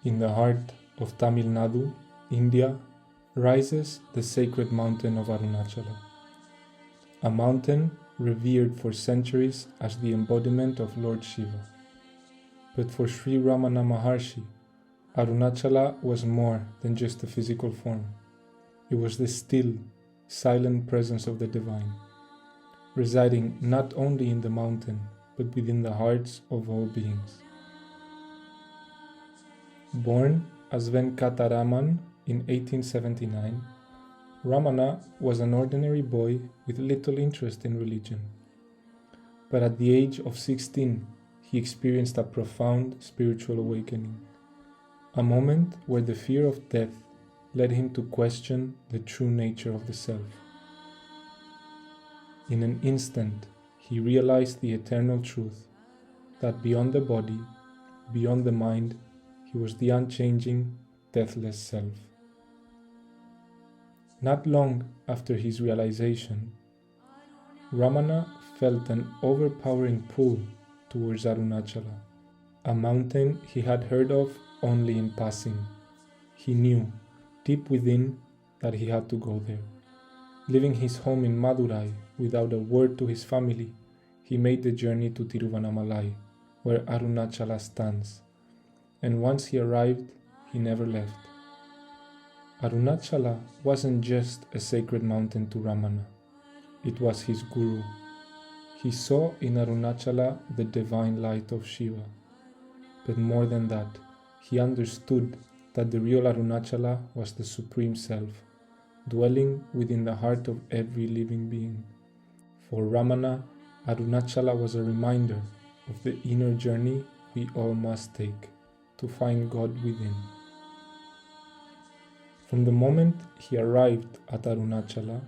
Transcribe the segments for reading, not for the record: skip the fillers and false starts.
In the heart of Tamil Nadu, India, rises the sacred mountain of Arunachala, a mountain revered for centuries as the embodiment of Lord Shiva. But for Sri Ramana Maharshi, Arunachala was more than just a physical form. It was the still, silent presence of the divine, residing not only in the mountain, but within the hearts of all beings. Born as Venkataraman in 1879, Ramana was an ordinary boy with little interest in religion. But at the age of 16, he experienced a profound spiritual awakening, a moment where the fear of death led him to question the true nature of the self. In an instant, he realized the eternal truth that beyond the body, beyond the mind, he was the unchanging, deathless self. Not long after his realization, Ramana felt an overpowering pull towards Arunachala, a mountain he had heard of only in passing. He knew, deep within, that he had to go there. Leaving his home in Madurai without a word to his family, he made the journey to Tiruvannamalai, where Arunachala stands, and once he arrived, he never left. Arunachala wasn't just a sacred mountain to Ramana, it was his guru. He saw in Arunachala the divine light of Shiva. But more than that, he understood that the real Arunachala was the Supreme Self, dwelling within the heart of every living being. For Ramana, Arunachala was a reminder of the inner journey we all must take to find God within. From the moment he arrived at Arunachala,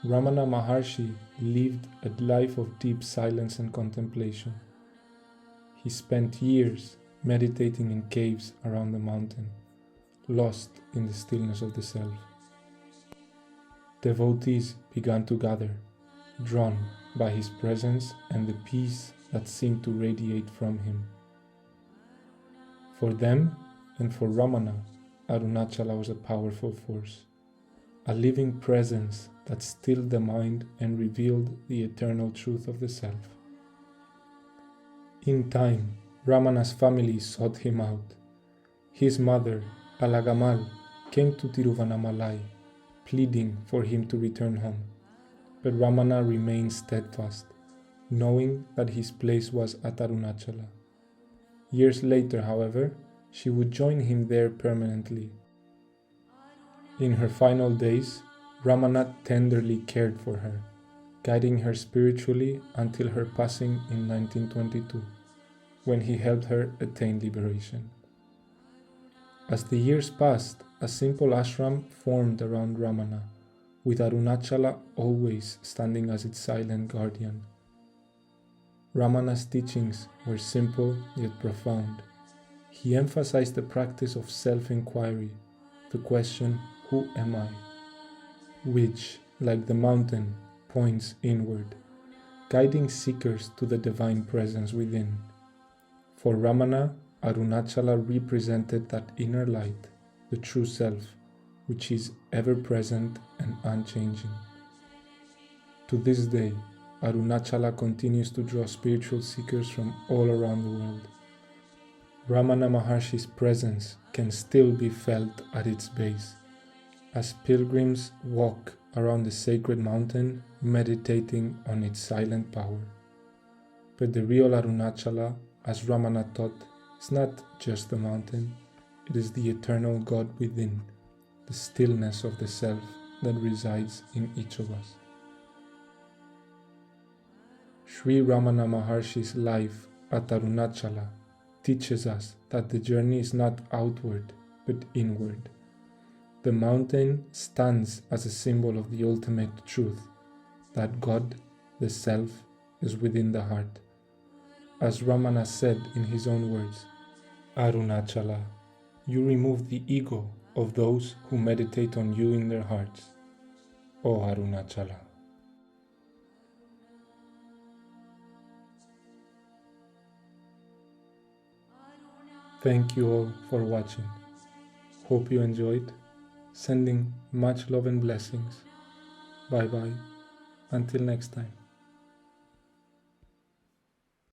Ramana Maharshi lived a life of deep silence and contemplation. He spent years meditating in caves around the mountain, lost in the stillness of the self. Devotees began to gather, drawn by his presence and the peace that seemed to radiate from him. For them and for Ramana, Arunachala was a powerful force, a living presence that stilled the mind and revealed the eternal truth of the self. In time, Ramana's family sought him out. His mother, Alagamal, came to Tiruvannamalai, pleading for him to return home. But Ramana remained steadfast, knowing that his place was at Arunachala. Years later, however, she would join him there permanently. In her final days, Ramana tenderly cared for her, guiding her spiritually until her passing in 1922, when he helped her attain liberation. As the years passed, a simple ashram formed around Ramana, with Arunachala always standing as its silent guardian. Ramana's teachings were simple yet profound. He emphasized the practice of self-inquiry, the question, "Who am I?" which, like the mountain, points inward, guiding seekers to the divine presence within. For Ramana, Arunachala represented that inner light, the true self, which is ever-present and unchanging. To this day, Arunachala continues to draw spiritual seekers from all around the world. Ramana Maharshi's presence can still be felt at its base, as pilgrims walk around the sacred mountain, meditating on its silent power. But the real Arunachala, as Ramana taught, is not just the mountain, it is the eternal God within, the stillness of the self that resides in each of us. Sri Ramana Maharshi's life at Arunachala teaches us that the journey is not outward, but inward. The mountain stands as a symbol of the ultimate truth, that God, the Self, is within the heart. As Ramana said in his own words, "Arunachala, you remove the ego of those who meditate on you in their hearts. O Arunachala." Thank you all for watching. Hope you enjoyed. Sending much love and blessings. Bye bye. Until next time.